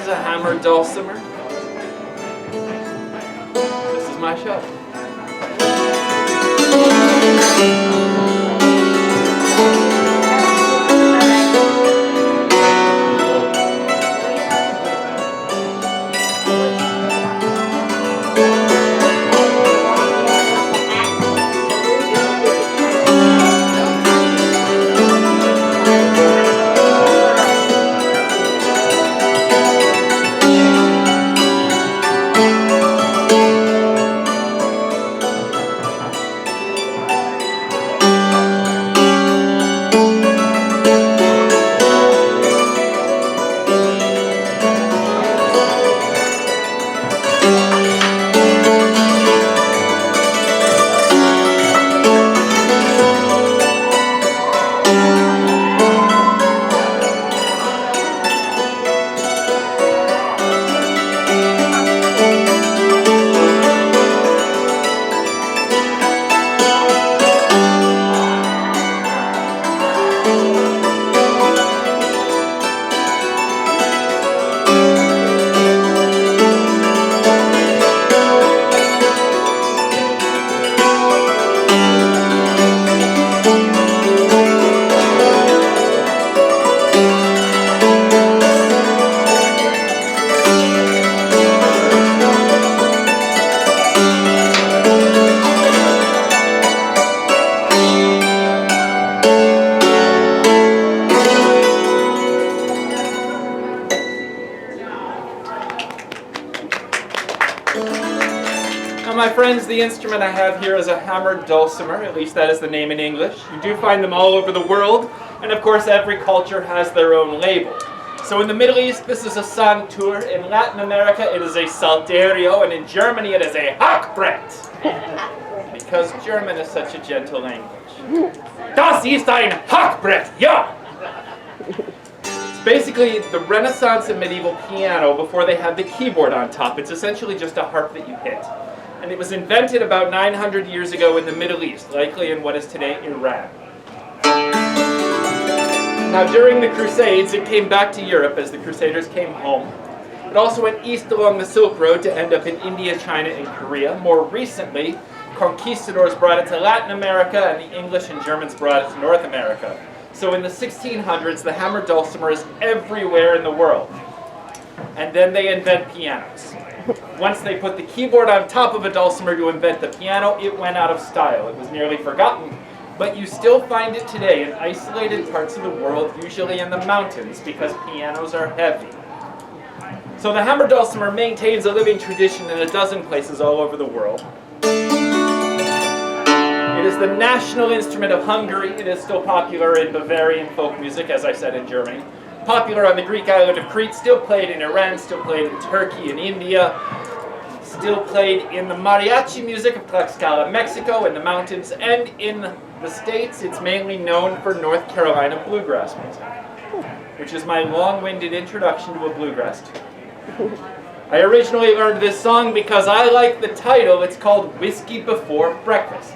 is a hammered dulcimer. This is my show. My friends, the instrument I have here is a hammered dulcimer, at least that is the name in English. You do find them all over the world, and of course every culture has their own label. So in the Middle East, this is a santur. In Latin America, it is a saltarello, and in Germany, it is a hackbrett. Because German is such a gentle language. Das ist ein hackbrett, ja! It's basically the Renaissance and medieval piano before they had the keyboard on top. It's essentially just a harp that you hit. And it was invented about 900 years ago in the Middle East, likely in what is today Iran. Now during the Crusades, it came back to Europe as the Crusaders came home. It also went east along the Silk Road to end up in India, China, and Korea. More recently, conquistadors brought it to Latin America, and the English and Germans brought it to North America. So in the 1600s, the hammered dulcimer is everywhere in the world. And then they invent pianos. Once they put the keyboard on top of a dulcimer to invent the piano, it went out of style. It was nearly forgotten. But you still find it today in isolated parts of the world, usually in the mountains, because pianos are heavy. So the hammered dulcimer maintains a living tradition in a dozen places all over the world. It is the national instrument of Hungary. It is still popular in Bavarian folk music, as I said, in Germany. Popular on the Greek island of Crete, still played in Iran, still played in Turkey and India, still played in the mariachi music of Tlaxcala, Mexico, in the mountains, and in the States. It's mainly known for North Carolina bluegrass music, which is my long-winded introduction to a bluegrass tune. I originally learned this song because I like the title. It's called Whiskey Before Breakfast.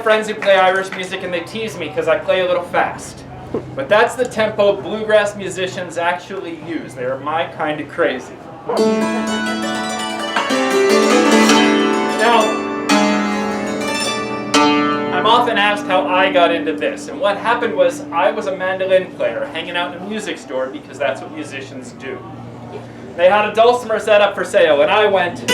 friends who play Irish music and they tease me because I play a little fast. But that's the tempo bluegrass musicians actually use. They are my kind of crazy. Now, I'm often asked how I got into this, and what happened was I was a mandolin player hanging out in a music store because that's what musicians do. They had a dulcimer set up for sale, and I went,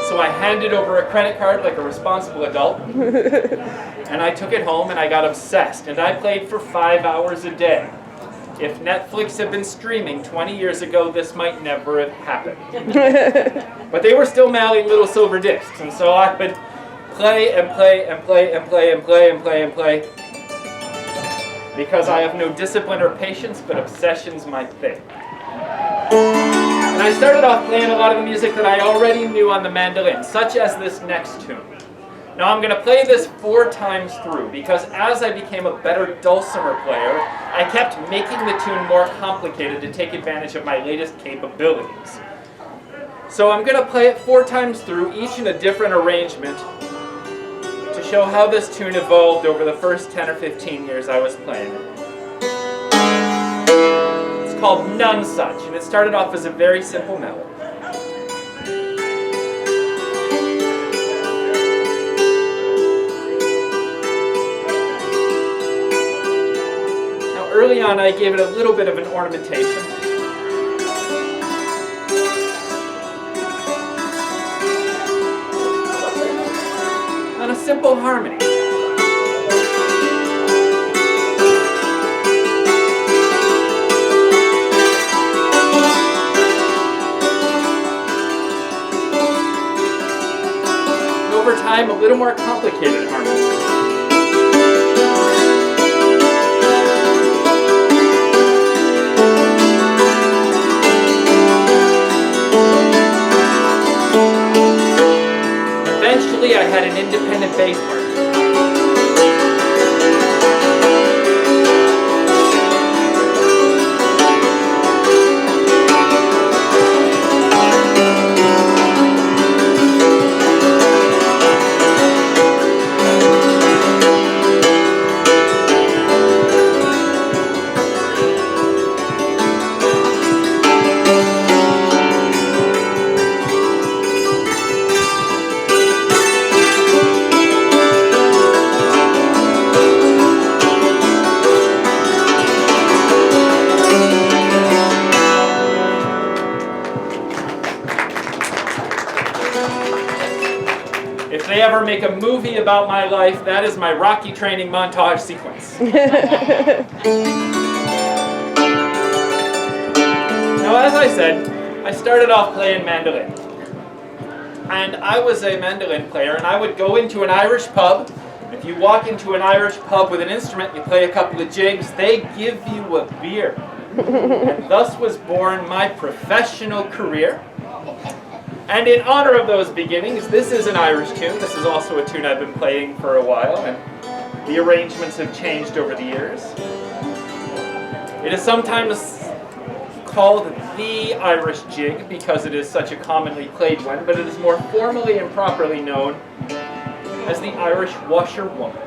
so I handed over a credit card like a responsible adult, and I took it home and I got obsessed, and I played for 5 hours a day. If Netflix had been streaming 20 years ago, this might never have happened. But they were still mailing little silver discs, and so I would play and play and play and play and play and play and play. Because I have no discipline or patience, but obsession's my thing. And I started off playing a lot of the music that I already knew on the mandolin, such as this next tune. Now I'm going to play this 4 times through, because as I became a better dulcimer player, I kept making the tune more complicated to take advantage of my latest capabilities. So I'm going to play it 4 times through, each in a different arrangement, to show how this tune evolved over the first 10 or 15 years I was playing it. It's called None Such, and it started off as a very simple melody. Early on, I gave it a little bit of an ornamentation. And a simple harmony. And over time, a little more complicated harmony. Eventually, I had an independent bass part. If they ever make a movie about my life, that is my Rocky training montage sequence. Now, as I said, I started off playing mandolin. And I was a mandolin player, and I would go into an Irish pub. If you walk into an Irish pub with an instrument, you play a couple of jigs, they give you a beer. And thus was born my professional career. And in honor of those beginnings, this is an Irish tune. This is also a tune I've been playing for a while, and the arrangements have changed over the years. It is sometimes called the Irish jig because it is such a commonly played one, but it is more formally and properly known as the Irish washerwoman.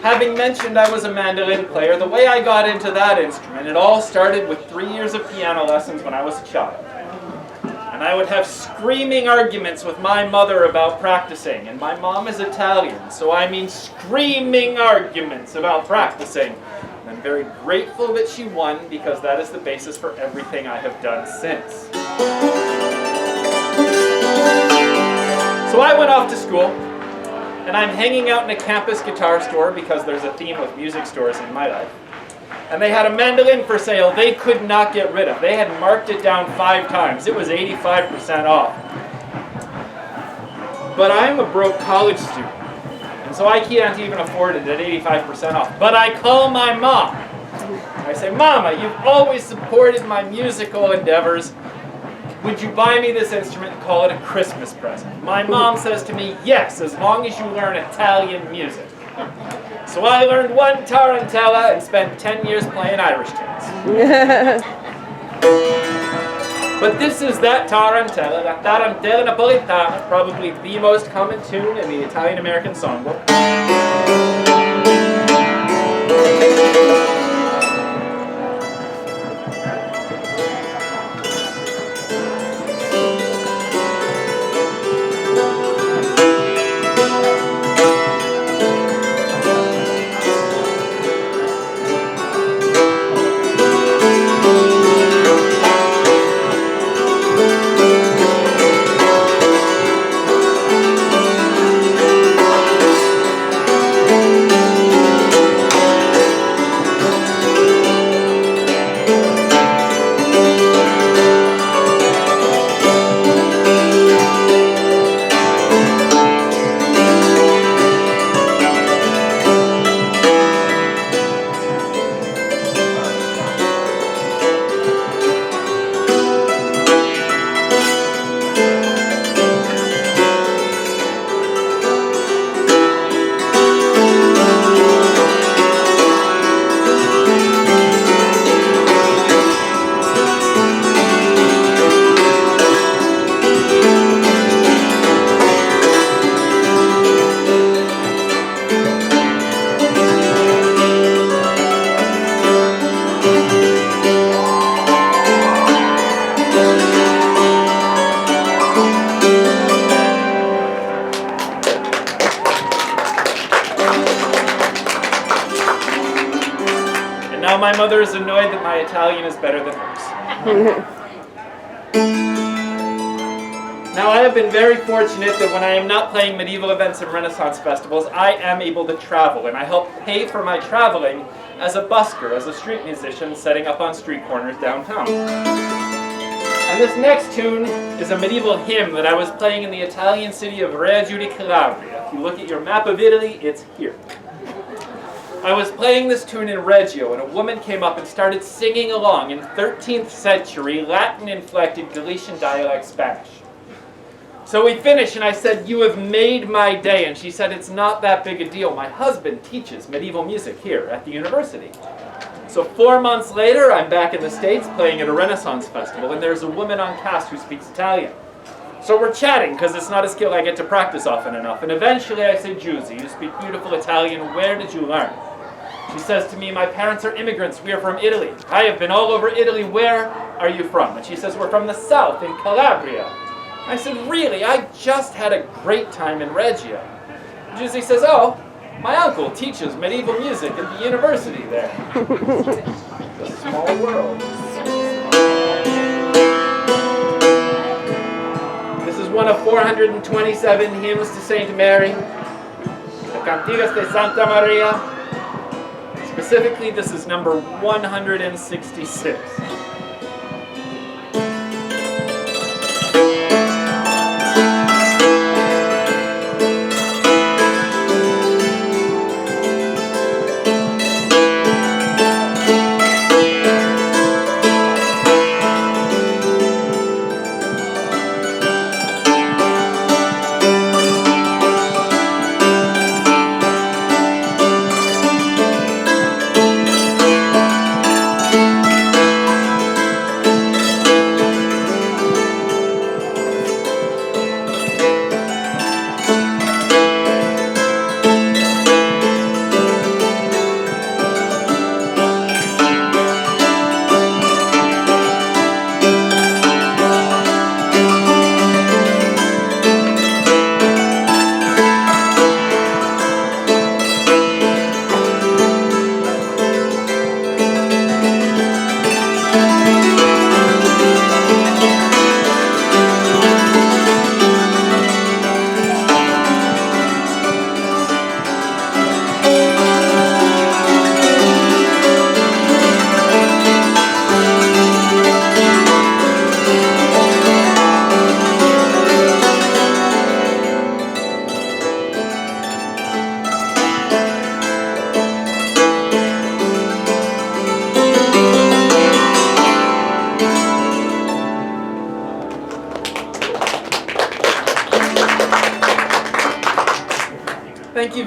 Having mentioned I was a mandolin player, the way I got into that instrument, it all started with 3 years of piano lessons when I was a child. And I would have screaming arguments with my mother about practicing. And my mom is Italian, so I mean screaming arguments about practicing. And I'm very grateful that she won, because that is the basis for everything I have done since. So I went off to school, and I'm hanging out in a campus guitar store because there's a theme of music stores in my life. And they had a mandolin for sale they could not get rid of. They had marked it down 5 times. It was 85% off. But I'm a broke college student, and so I can't even afford it at 85% off. But I call my mom. I say, Mama, you've always supported my musical endeavors. Would you buy me this instrument and call it a Christmas present? My mom says to me, yes, as long as you learn Italian music. So I learned 1 Tarantella and spent 10 years playing Irish tunes. But this is that Tarantella, la Tarantella Napolitana, probably the most common tune in the Italian-American songbook. My mother is annoyed that my Italian is better than hers. Now, I have been very fortunate that when I am not playing medieval events and Renaissance festivals, I am able to travel, and I help pay for my traveling as a busker, as a street musician, setting up on street corners downtown. And this next tune is a medieval hymn that I was playing in the Italian city of Reggio di Calabria. If you look at your map of Italy, it's here. I was playing this tune in Reggio, and a woman came up and started singing along in 13th century Latin-inflected Galician dialect Spanish. So we finished, and I said, "You have made my day." And she said, "It's not that big a deal. My husband teaches medieval music here at the university." So 4 months later, I'm back in the States playing at a Renaissance festival, and there's a woman on cast who speaks Italian. So we're chatting, because it's not a skill I get to practice often enough. And eventually I say, "Giusy, you speak beautiful Italian. Where did you learn?" She says to me, "My parents are immigrants. We are from Italy. I have been all over Italy. Where are you from?" And she says, "We're from the south, in Calabria." I said, "Really? I just had a great time in Reggio." Giusy says, "Oh, my uncle teaches medieval music at the university there." It's a small world. This is one of 427 hymns to Saint Mary, the Cantigas de Santa Maria. Specifically, this is number 166.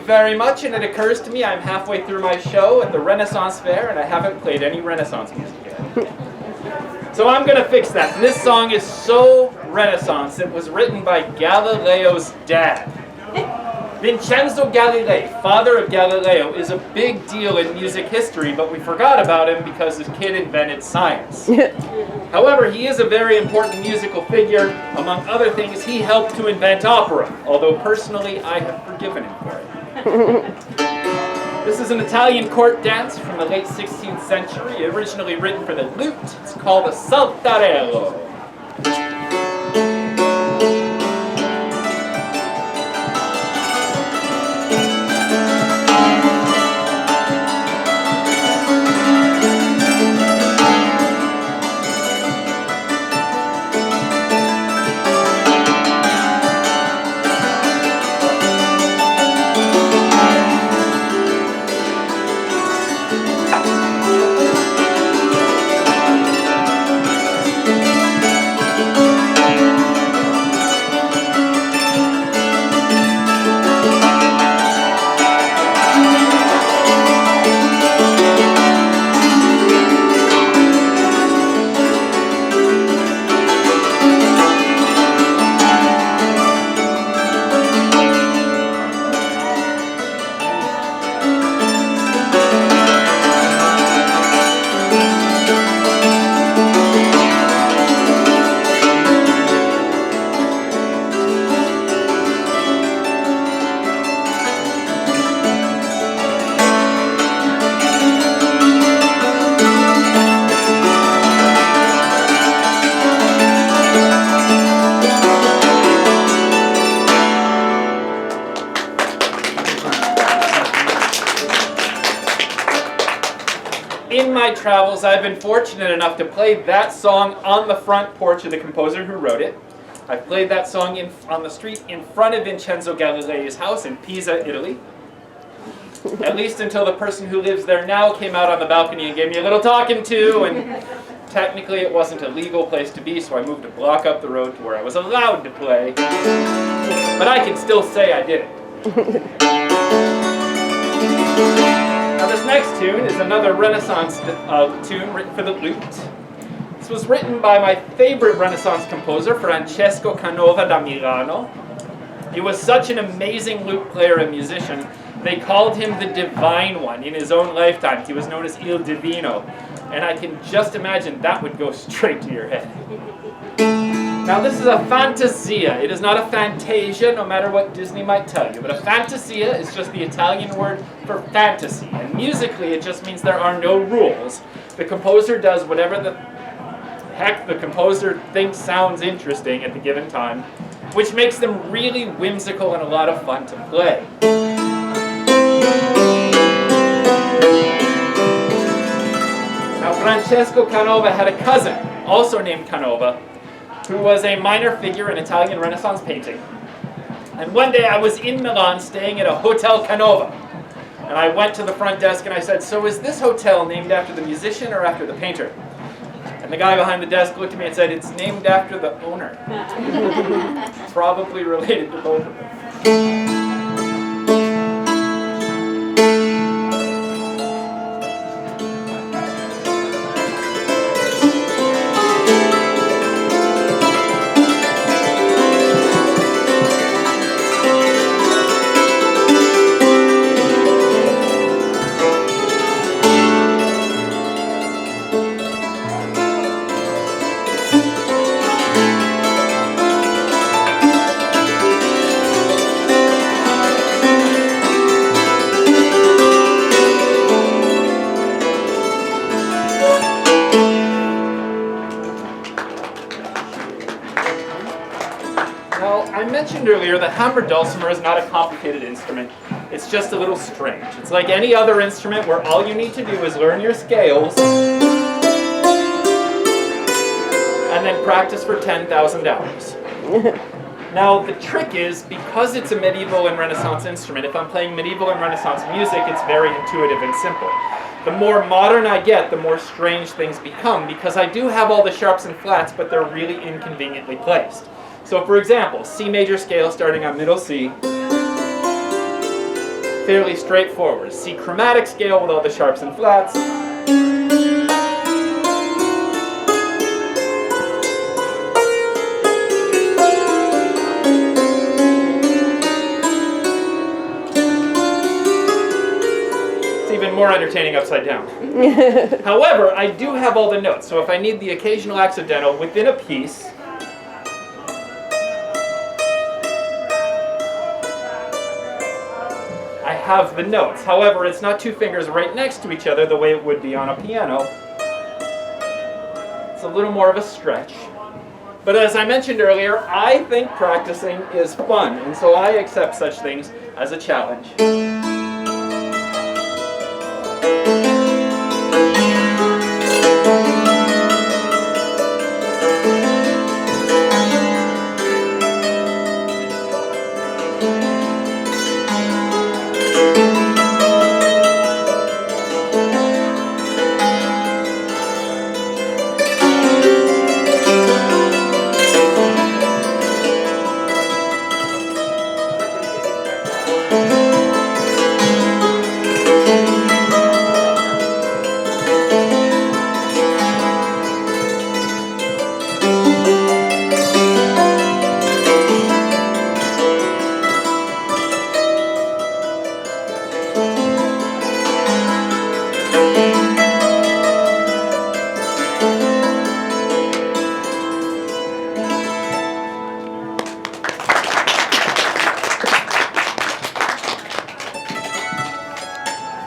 very much, and it occurs to me I'm halfway through my show at the Renaissance Fair, and I haven't played any Renaissance music yet. So I'm going to fix that. And this song is so Renaissance. It was written by Galileo's dad. Vincenzo Galilei, father of Galileo, is a big deal in music history, but we forgot about him because his kid invented science. However, he is a very important musical figure. Among other things, he helped to invent opera, although personally I have forgiven him for it. This is an Italian court dance from the late 16th century, originally written for the lute. It's called a Saltarello. In my travels, I've been fortunate enough to play that song on the front porch of the composer who wrote it. I played that song on the street in front of Vincenzo Galilei's house in Pisa, Italy. At least until the person who lives there now came out on the balcony and gave me a little talking to, and technically it wasn't a legal place to be, so I moved a block up the road to where I was allowed to play. But I can still say I did it. Now this next tune is another Renaissance tune written for the lute. This was written by my favorite Renaissance composer, Francesco Canova da Milano. He was such an amazing lute player and musician, they called him the Divine One in his own lifetime. He was known as Il Divino. And I can just imagine that would go straight to your head. Now this is a fantasia. It is not a fantasia, no matter what Disney might tell you. But a fantasia is just the Italian word for fantasy. And musically it just means there are no rules. The composer does whatever the heck the composer thinks sounds interesting at the given time, which makes them really whimsical and a lot of fun to play. Now Francesco Canova had a cousin, also named Canova, who was a minor figure in Italian Renaissance painting. And one day I was in Milan staying at a Hotel Canova. And I went to the front desk and I said, "So is this hotel named after the musician or after the painter?" And the guy behind the desk looked at me and said, "It's named after the owner." Probably related to both of them. Earlier, the Hummingbird Dulcimer is not a complicated instrument. It's just a little strange. It's like any other instrument where all you need to do is learn your scales and then practice for 10,000 hours. Now, the trick is, because it's a medieval and Renaissance instrument, if I'm playing medieval and Renaissance music, it's very intuitive and simple. The more modern I get, the more strange things become, because I do have all the sharps and flats, but they're really inconveniently placed. So for example, C major scale starting on middle C, fairly straightforward. C chromatic scale with all the sharps and flats. Even more entertaining upside down. However, I do have all the notes, so if I need the occasional accidental within a piece, I have the notes. However, it's not two fingers right next to each other the way it would be on a piano. It's a little more of a stretch. But as I mentioned earlier, I think practicing is fun, and so I accept such things as a challenge.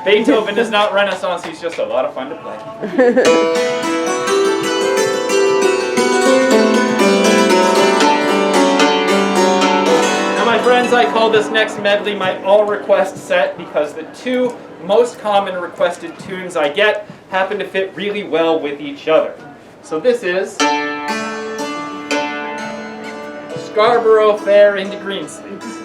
Beethoven is not Renaissance, he's just a lot of fun to play. Now my friends, I call this next medley my all-request set because the two most common requested tunes I get happen to fit really well with each other. So this is Scarborough Fair into Greensleeves.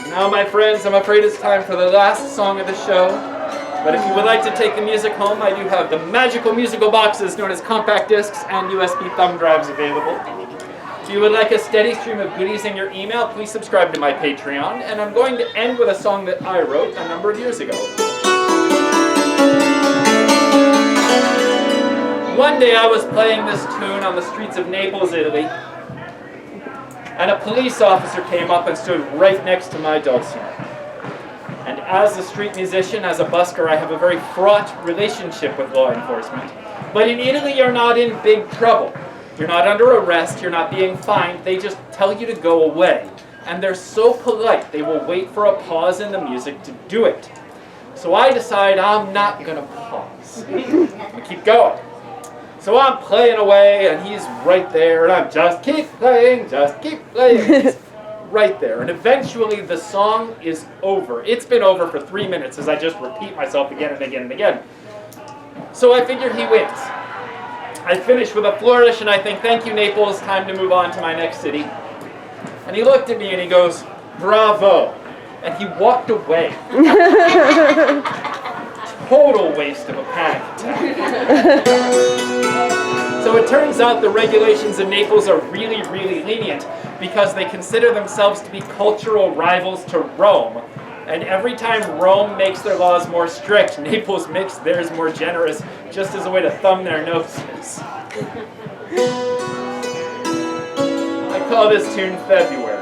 Now, my friends, I'm afraid it's time for the last song of the show. But if you would like to take the music home, I do have the magical musical boxes known as compact discs and USB thumb drives available. If you would like a steady stream of goodies in your email, please subscribe to my Patreon. And I'm going to end with a song that I wrote a number of years ago. One day I was playing this tune on the streets of Naples, Italy. and a police officer came up and stood right next to my dulcimer. And as a street musician, as a busker, I have a very fraught relationship with law enforcement. But in Italy, you're not in big trouble. You're not under arrest, you're not being fined, they just tell you to go away. And they're so polite, they will wait for a pause in the music to do it. So I decide I'm not gonna pause. I'm gonna keep going. So I'm playing away, and he's right there, and I'm just keep playing. He's right there. And eventually the song is over. It's been over for 3 minutes as I just repeat myself again and again and again. So I figure he wins. I finish with a flourish, and I think, thank you, Naples, time to move on to my next city. And he looked at me and he goes, bravo. And he walked away. Total waste of a panic attack. So it turns out the regulations in Naples are really, really lenient because they consider themselves to be cultural rivals to Rome. And every time Rome makes their laws more strict, Naples makes theirs more generous, just as a way to thumb their noses. I call this tune February.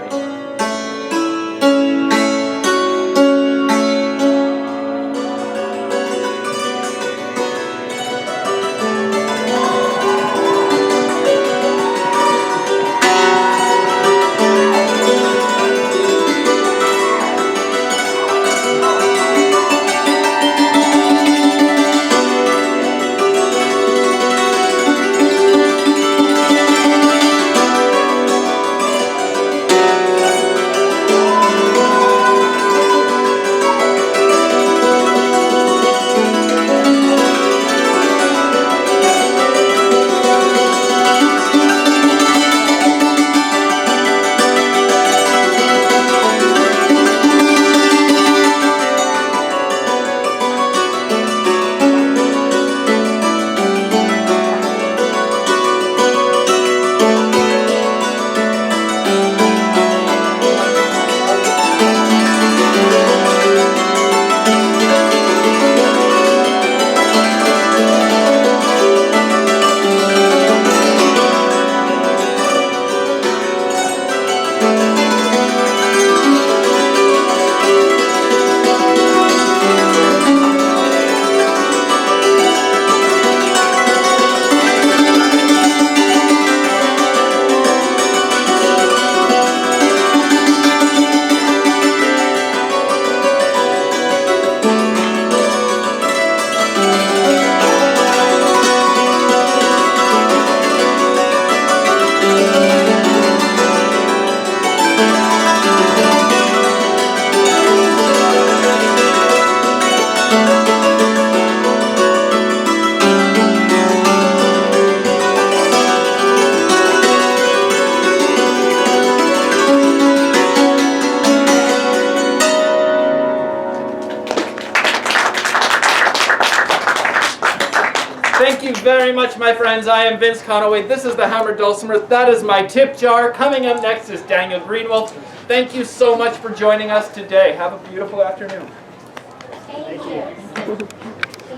Thank you very much, my friends. I am Vince Conaway. This is the Hummingbird Dulcimer. That is my tip jar. Coming up next is Daniel Greenwell. Thank you so much for joining us today. Have a beautiful afternoon. Thank you.